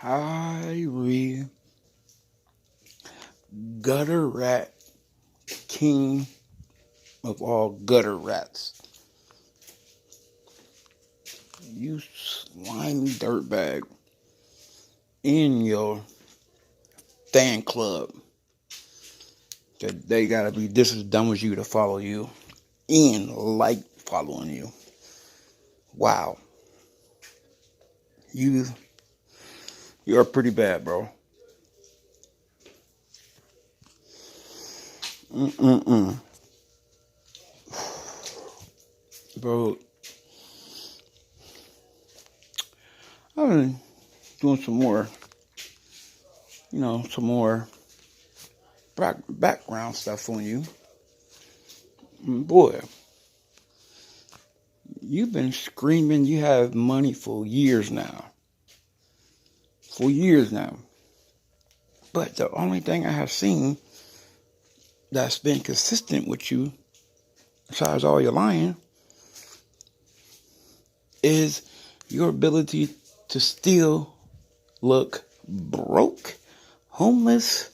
Tyree, gutter rat, king of all gutter rats. You slimy dirtbag in your fan club that they gotta be just as dumb as you to follow you and like following you. Wow. You're pretty bad, bro. Mm-mm-mm. Bro, I've been doing some more, some more background stuff on you. Boy, you've been screaming you have money for years now. For years now. But the only thing I have seen that's been consistent with you, besides all your lying, is your ability to still look broke, homeless,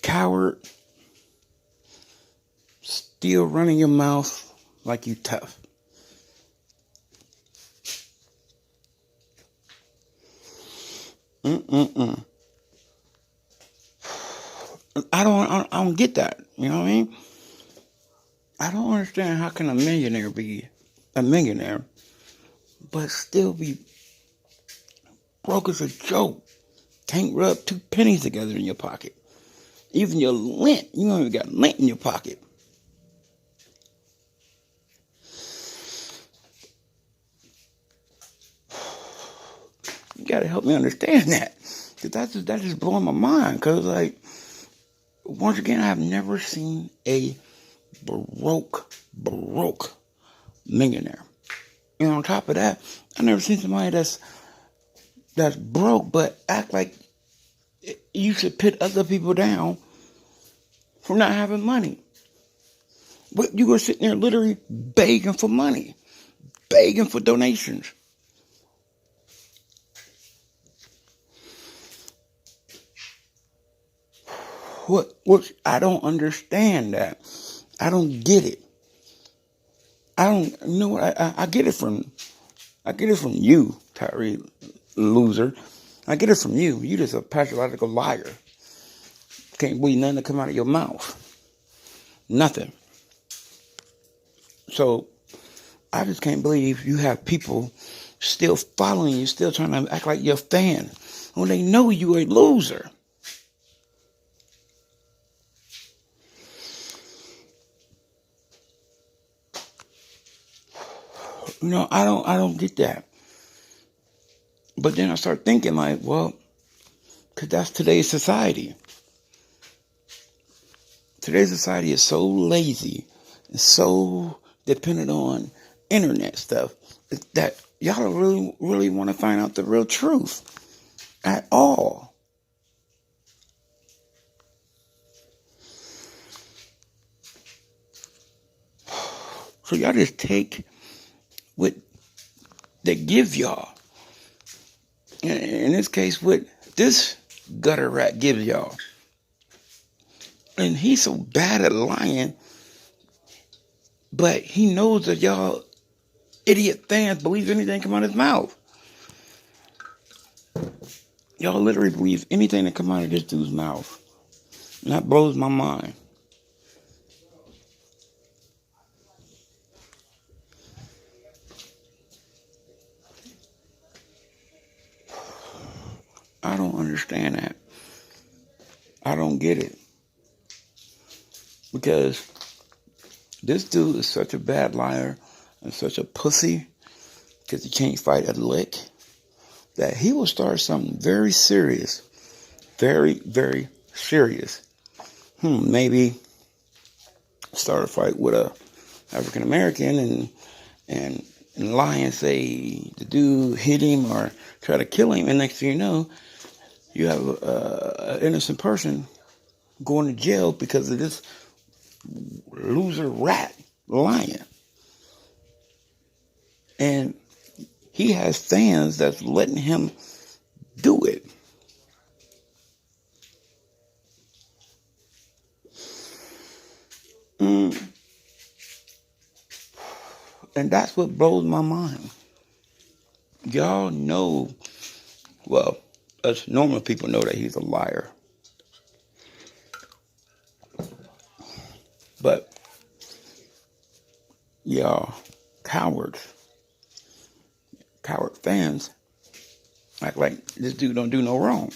coward, still running your mouth like you tough. Mm-mm-mm. I don't get that. You know what I mean? I don't understand how can a millionaire be a millionaire, but still be broke as a joke. Can't rub 2 pennies together in your pocket. Even your lint, you don't even got lint in your pocket. You gotta help me understand that, cause that's just blowing my mind. Cause like, once again, I have never seen a broke millionaire. And on top of that, I never seen somebody that's broke but act like you should put other people down for not having money. But you were sitting there literally begging for money, begging for donations. What? I don't understand that. I don't get it. I don't know what I get it from. I get it from you, Tyree, loser. I get it from you. You just a pathological liar. Can't believe nothing that come out of your mouth. Nothing. So I just can't believe you have people still following you, still trying to act like you're a fan when they know you a loser. I don't get that. But then I start thinking like, well, because that's today's society. Today's society is so lazy and so dependent on internet stuff that y'all don't really want to find out the real truth at all. So y'all just take what they give y'all. In this case, what this gutter rat gives y'all. And he's so bad at lying, but he knows that y'all idiot fans believe anything come out of his mouth. Y'all literally believe anything that come out of this dude's mouth. And that blows my mind. I don't understand that. I don't get it. Because this dude is such a bad liar and such a pussy because he can't fight a lick that he will start something very serious. Very, very serious. Maybe start a fight with a African American and lie and say the dude hit him or try to kill him, and next thing you know, you have an innocent person going to jail because of this loser rat lying. And he has fans that's letting him do it. And that's what blows my mind. Y'all know, well, us normal people know that he's a liar. But y'all cowards, coward fans, act like this dude don't do no wrong.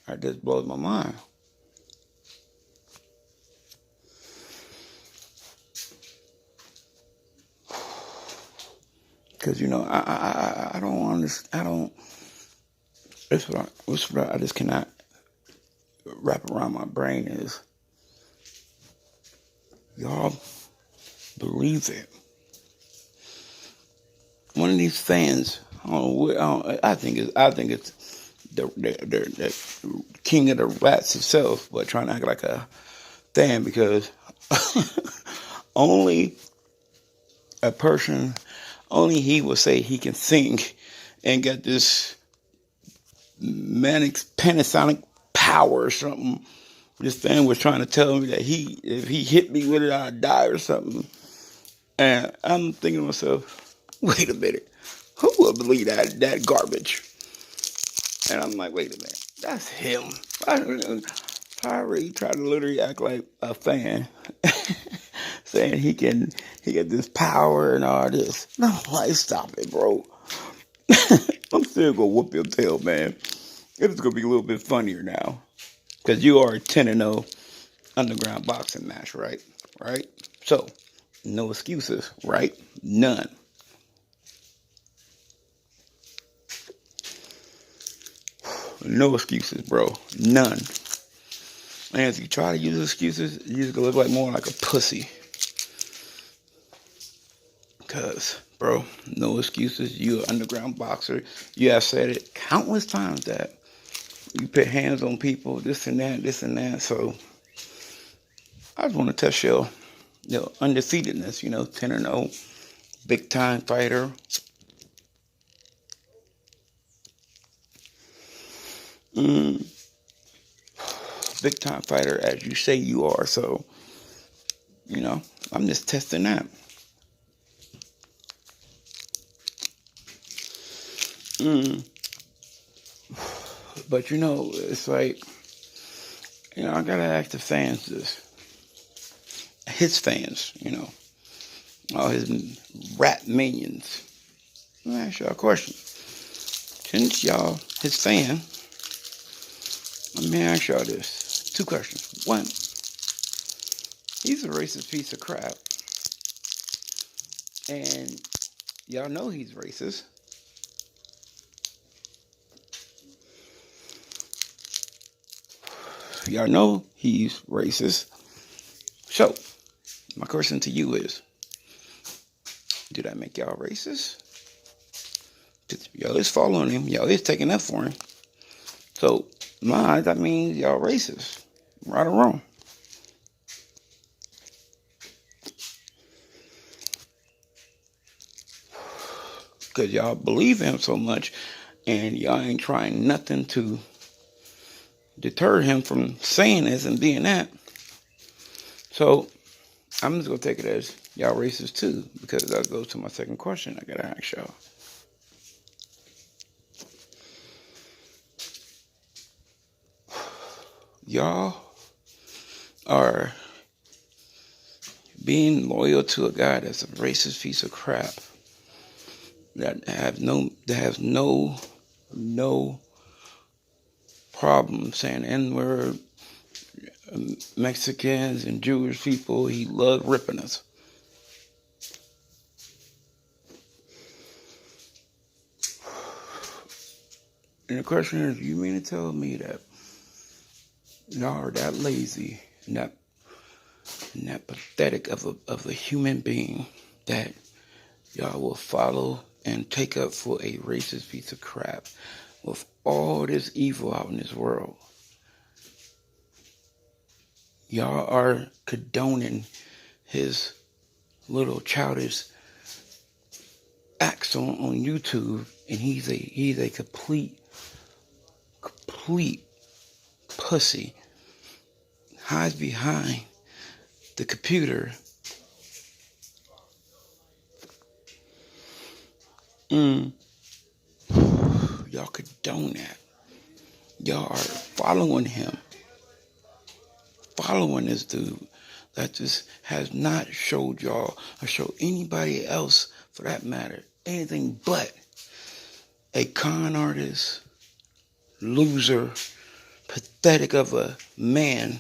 That just blows my mind. Because, you know, I don't understand. I don't. That's what I just cannot wrap around my brain is y'all believe it. One of these fans, I think it's the king of the rats himself, but trying to act like a fan because only a person, only he will say he can sing and get this manic Panasonic power or something. This fan was trying to tell me that if he hit me with it, I'd die or something. And I'm thinking to myself, wait a minute, who will believe that garbage? And I'm like, wait a minute, that's him. Tyree tried to literally act like a fan, saying he get this power and all this. And I'm like, stop it, bro. I'm still gonna whoop your tail, man. It's gonna be a little bit funnier now, because you are a 10-0 underground boxing match, right? Right? So, no excuses, right? None. No excuses, bro. None. And if you try to use excuses, you're just gonna look like more like a pussy. Cause, bro, no excuses. You're an underground boxer. You have said it countless times that you put hands on people, this and that, this and that. So I just want to test your undefeatedness, 10-0, big time fighter. Big time fighter as you say you are. So, I'm just testing that. But it's like, I gotta ask the fans this. His fans, all his rat minions. Let me ask y'all a question. Since y'all his fan, let me ask y'all this. 2 questions. 1, he's a racist piece of crap. And y'all know he's racist. Y'all know he's racist. So, my question to you is, did I make y'all racist? Y'all is following him. Y'all is taking up for him. So, my eyes, that means y'all racist. Right or wrong? Because y'all believe him so much, and y'all ain't trying nothing to deter him from saying this and being that. So, I'm just going to take it as y'all racist too, because that goes to my second question I got to ask y'all. Y'all are being loyal to a guy that's a racist piece of crap that has no problem saying N-word, Mexicans and Jewish people. He loved ripping us. And the question is, you mean to tell me that y'all are that lazy and that pathetic of a human being that y'all will follow and take up for a racist piece of crap with all this evil out in this world? Y'all are condoning his little childish acts on YouTube, and he's a complete pussy. Hides behind the computer. Y'all condone that. Y'all are following him. Following this dude that just has not showed y'all or showed anybody else, for that matter, anything but a con artist, loser, pathetic of a man,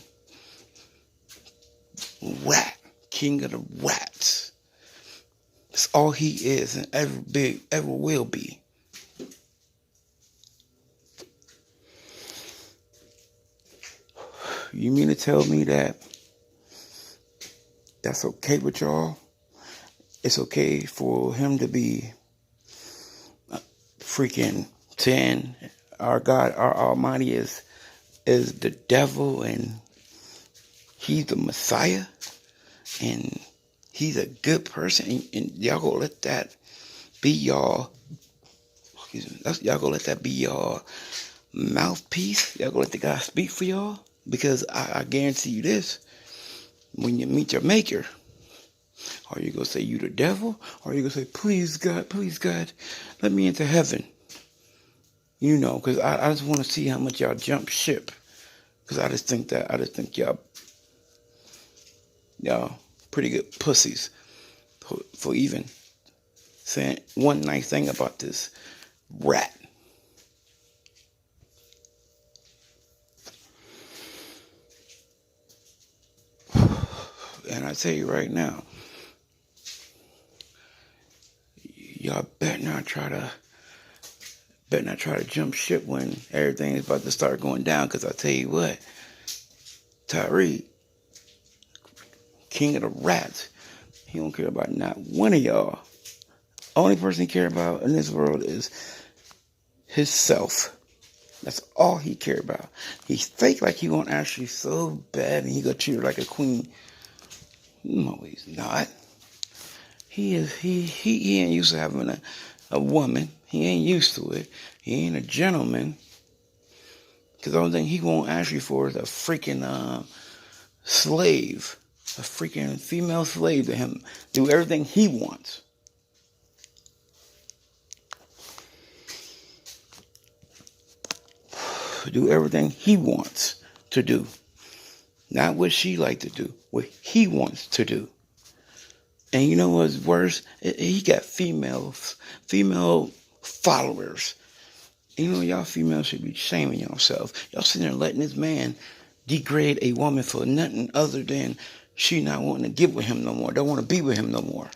rat, king of the rats. That's all he is and ever will be. You mean to tell me that that's okay with y'all? It's okay for him to be freaking 10. Our God, our Almighty is the devil, and he's the Messiah, and he's a good person, and y'all gonna let that be y'all. Y'all gonna let that be y'all mouthpiece. Y'all gonna let the guy speak for y'all, because I guarantee you this: when you meet your Maker, are you gonna say you the devil, or are you gonna say, please God, let me into heaven? You know, because I just want to see how much y'all jump ship. Because I just think y'all pretty good pussies for even saying one nice thing about this rat. And I tell you right now, y'all better not try to jump ship when everything is about to start going down. Because I tell you what, Tyree, king of the rats, he don't care about not one of y'all. Only person he care about in this world is himself. That's all he care about. He's fake like he want Ashley so bad, and he gonna treat her like a queen. No, he's not. He ain't used to having a woman. He ain't used to it. He ain't a gentleman. Because the only thing he want Ashley for is a freaking slave. A freaking female slave to him. Do everything he wants. Do everything he wants to do. Not what she like to do. What he wants to do. And you know what's worse? He got female followers. You know, y'all females should be shaming yourself. Y'all sitting there letting this man degrade a woman for nothing other than she not wanting to get with him no more. Don't want to be with him no more.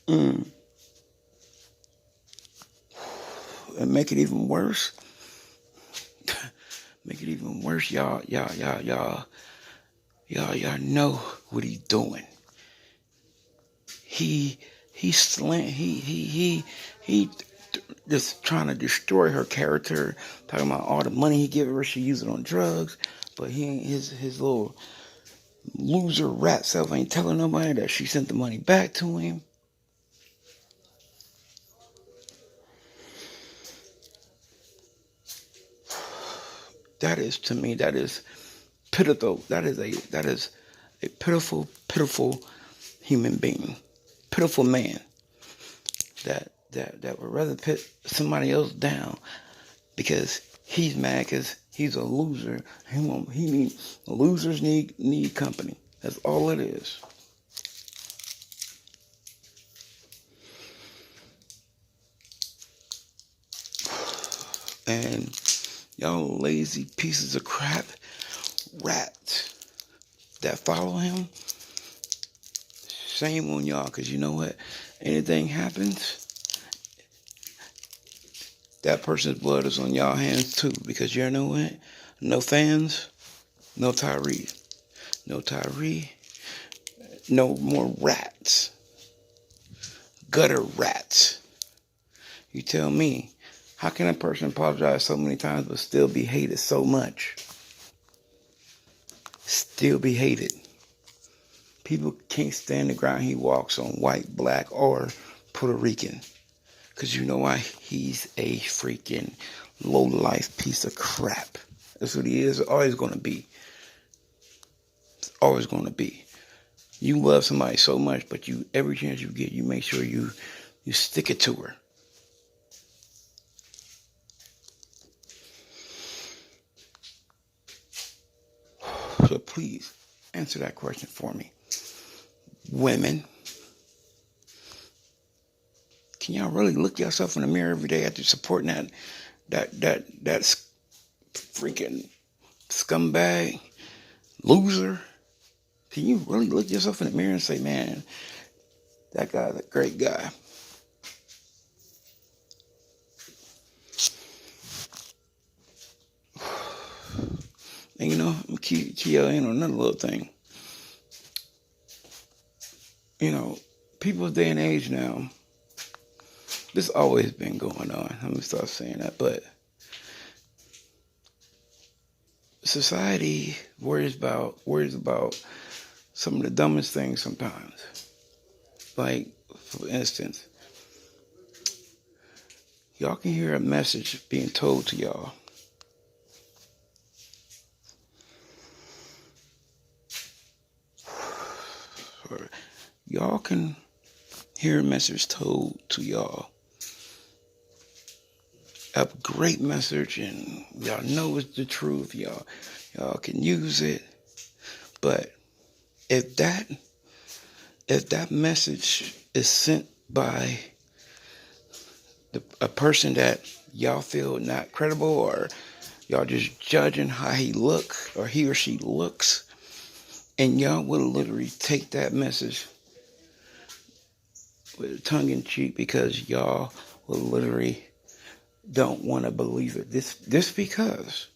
And make it even worse. Y'all know what he's doing. He just trying to destroy her character, talking about all the money he give her, she use it on drugs, but he ain't his little loser rat self ain't telling nobody that she sent the money back to him. That is, to me, that is pitiful. That is a pitiful human being, pitiful man that would rather put somebody else down because he's mad because he's a loser. Losers need company. That's all it is. And y'all lazy pieces of crap rats that follow him, shame on y'all, because you know what? Anything happens, that person's blood is on y'all hands too, because you know what? No fans, no Tyree. No Tyree, no more rats. Gutter rats. You tell me, how can a person apologize so many times but still be hated so much? Still be hated. People can't stand the ground he walks on, white, black, or Puerto Rican. Because you know why? He's a freaking low-life piece of crap. That's what he is. Always going to be. Always going to be. You love somebody so much, but you every chance you get, you make sure you stick it to her. So please answer that question for me. Women, can y'all really look yourself in the mirror every day after supporting that freaking scumbag loser? Can you really look yourself in the mirror and say, man, that guy's a great guy? And you know, I'm key in on another little thing. You know, people's day and age now, this always been going on. Let me start saying that. But society worries about some of the dumbest things sometimes. Like, for instance, y'all can hear a message being told to y'all. Or y'all can hear a message told to y'all. A great message, and y'all know it's the truth. Y'all can use it. But if that message is sent by a person that y'all feel not credible, or y'all just judging how he look or he or she looks, and y'all will literally take that message with a tongue in cheek because y'all will literally don't want to believe it. This because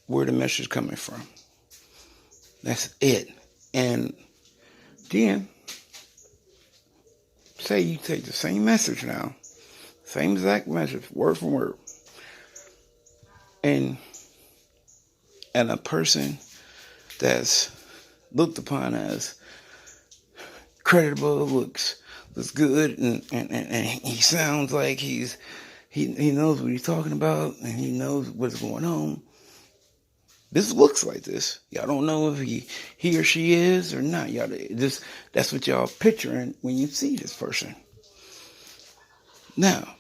where the message is coming from. That's it. And then say you take the same message now, same exact message, word for word, and a person that's looked upon as credible, looks good, and he sounds like he knows what he's talking about, and he knows what's going on. This looks like this. Y'all don't know if he or she is or not. Y'all that's what y'all picturing when you see this person. Now,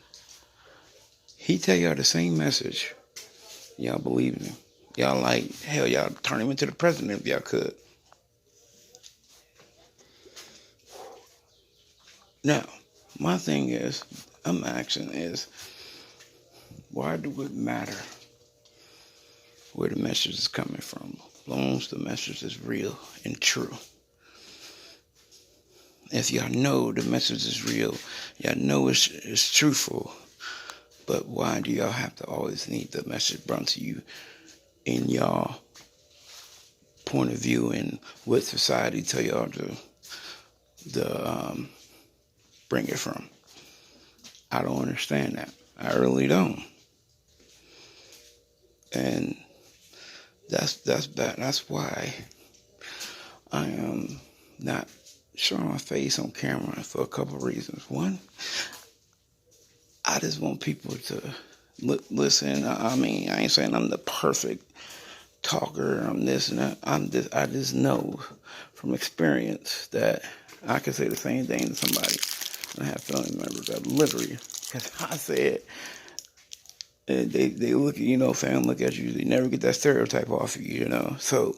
he tell y'all the same message. Y'all believe in him. Y'all like, hell, y'all turn him into the president if y'all could. Now, my thing is, I'm asking is, why do it matter where the message is coming from, as long as the message is real and true? If y'all know the message is real, y'all know it's truthful, but why do y'all have to always need the message brought to you in y'all point of view and what society tell y'all to bring it from? I don't understand that. I really don't. And that's bad. That's why I am not showing my face on camera for a couple of reasons. One, I just want people to listen. I mean, I ain't saying I'm the perfect talker. I'm this and that. I just know from experience that I can say the same thing to somebody. And I have family members that literally, because I said, they look at, family look at you, they never get that stereotype off of you, So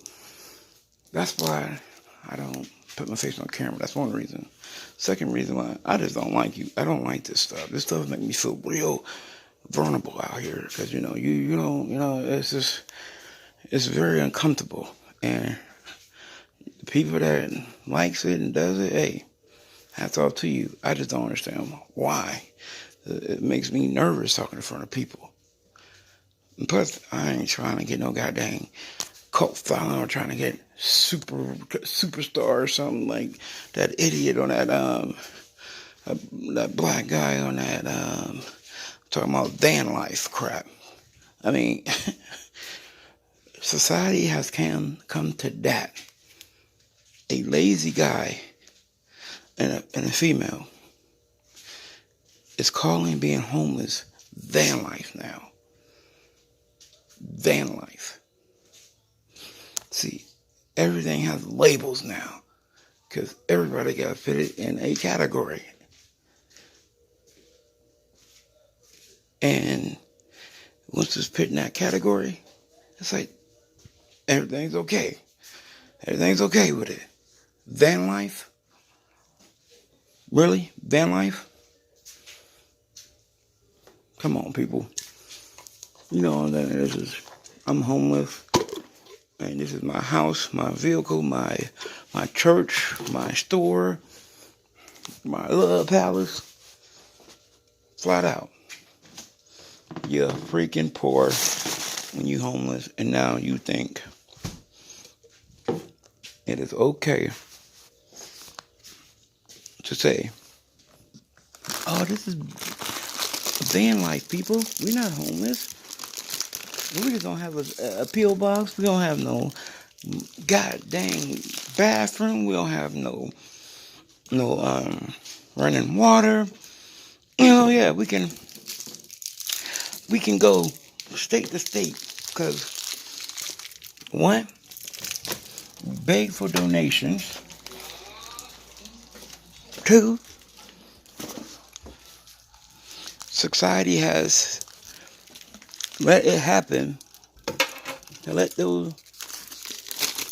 that's why I don't put my face on camera. That's one reason. Second reason why I just don't like you. I don't like this stuff. This stuff makes me feel real vulnerable out here because, you don't, it's very uncomfortable. And the people that likes it and does it, hey, hats off to you. I just don't understand why. It makes me nervous talking in front of people. And plus, I ain't trying to get no goddamn cult following or trying to get superstar or something like that idiot on that black guy on that talking about van life crap. I mean, society has come to that. A lazy guy and a female is calling being homeless van life now. Van life. See, everything has labels now because everybody got fitted in a category. And once it's put in that category, it's like everything's okay. Everything's okay with it. Van life? Really? Van life? Come on, people. You know that I'm homeless, and this is my house, my vehicle, my church, my store, my love palace. Flat out. You're freaking poor when you homeless, and now you think it is okay to say, oh, this is van life, people. We're not homeless. We just don't have a P.O. box. We don't have no god dang bathroom. We don't have no running water. You know, yeah, we can go state to state because one, beg for donations. Two, society has let it happen to let those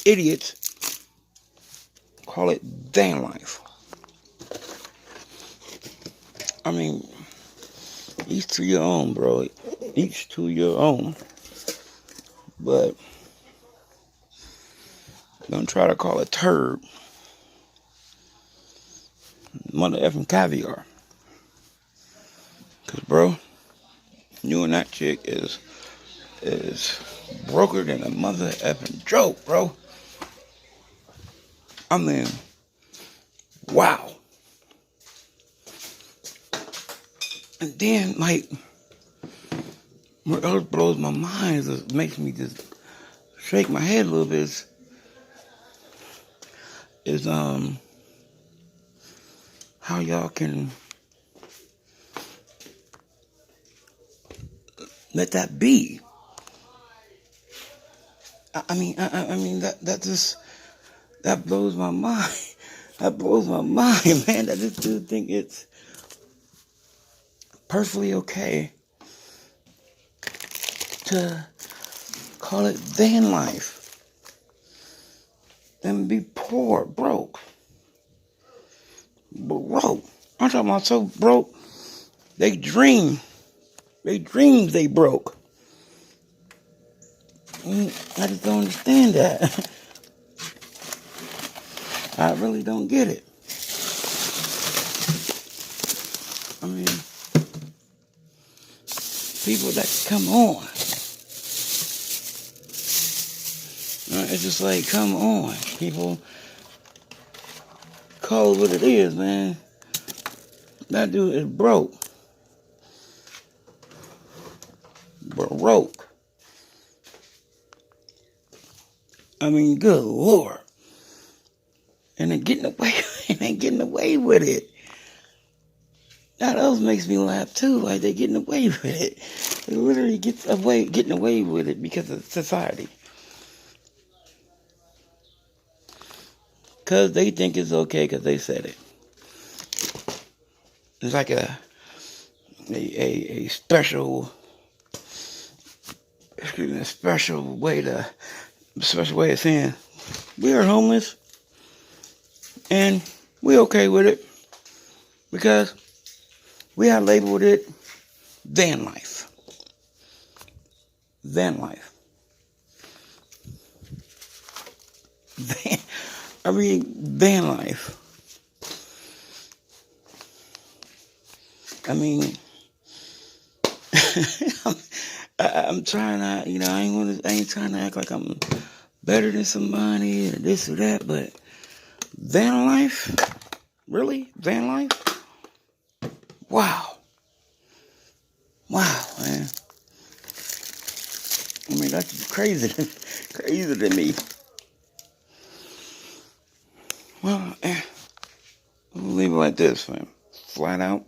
idiots call it van life. I mean, each to your own, bro. Each to your own. But don't try to call it turd mother effing caviar. Cause bro, you and that chick is broker than a mother effing joke, bro. I mean, wow. And then, like, what else blows my mind, it makes me just shake my head a little bit, is how y'all can let that be. I mean that just that blows my mind. That blows my mind, man. I just do think it's perfectly okay to call it van life and be poor, broke. I'm talking about so broke, they dream. They dreams they broke. I just don't understand that. I really don't get it. I mean, people that come on. It's just like, come on, people. Call it what it is, man. That dude is broke. Broke. I mean, good Lord. And they're getting away with it. That else makes me laugh too, like they're getting away with it. They literally getting away with it because of society. Because they think it's okay because they said it. It's like a special way of saying we are homeless and we're okay with it because we have labeled it van life. Van life. Van life. I mean, I'm trying to, I ain't trying to act like I'm better than somebody or this or that, but van life? Really? Van life? Wow. Wow, man. I mean, That's crazy, crazy to me. Well, we'll leave it like this, fam. Flat out.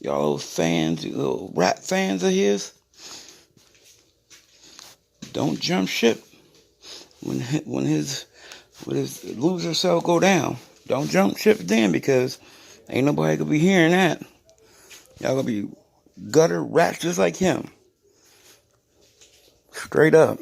Y'all fans, you little rap fans of his, don't jump ship when his loser self go down. Don't jump ship then, because ain't nobody gonna be hearing that. Y'all gonna be gutter rats just like him. Straight up.